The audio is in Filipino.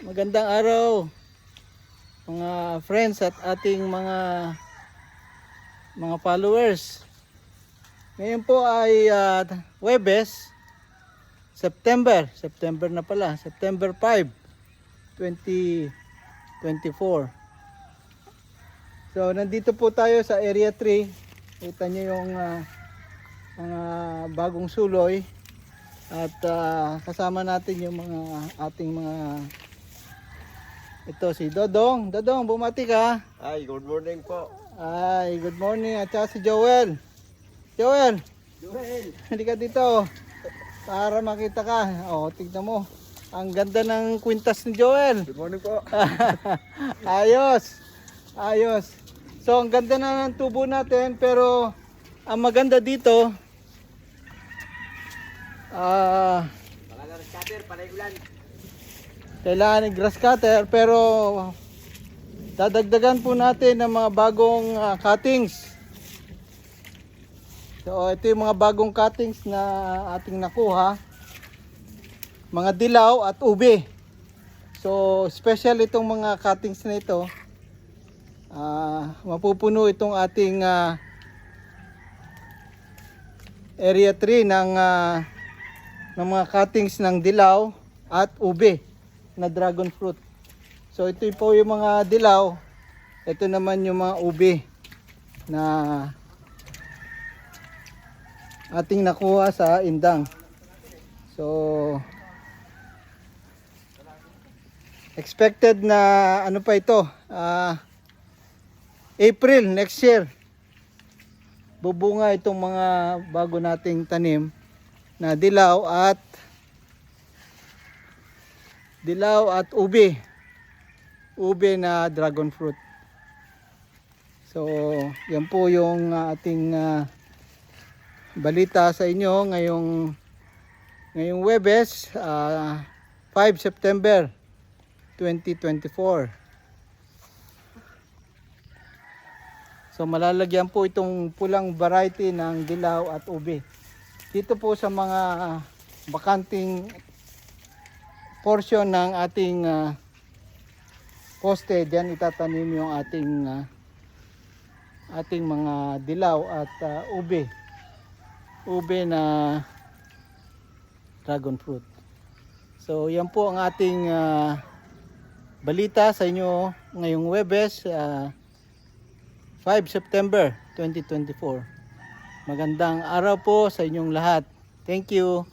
Magandang araw mga friends at ating mga followers. Ngayon po ay Huwebes, September na pala, September 5, 2024. So nandito po tayo sa Area 3. Kita niyo yung mga bagong suloy at kasama natin yung ating mga ito si Dodong. Dodong, bumati ka. Ay, good morning po. Ay, good morning. At saka si Joel. Joel, hindi ka dito para makita ka. Oh, tignan mo. Ang ganda ng kwintas ni Joel. Good morning po. Ayos. Ayos. So, ang ganda na ng tubo natin, pero ang maganda dito kailangan ng grass cutter, pero dadagdagan po natin ng mga bagong cuttings. So ito yung mga bagong cuttings na ating nakuha, mga dilaw at ube. So special itong mga cuttings na ito. Mapupuno itong ating area 3 ng mga cuttings ng dilaw at ube na dragon fruit. So ito po yung mga dilaw, ito naman yung mga ube na ating nakuha sa indang. So expected na ano pa ito, April next year bubunga itong mga bago nating tanim na dilaw at ube na dragon fruit. So yan po yung ating balita sa inyo ngayong Huwebes, 5 September 2024. So malalagyan po itong pulang variety ng dilaw at ube dito po sa mga bakanting portion ng ating poste. Diyan itatanim yung ating mga dilaw at ube na dragon fruit. So yan po ang ating balita sa inyo ngayong Huwebes, 5 September 2024. Magandang araw po sa inyong lahat. Thank you.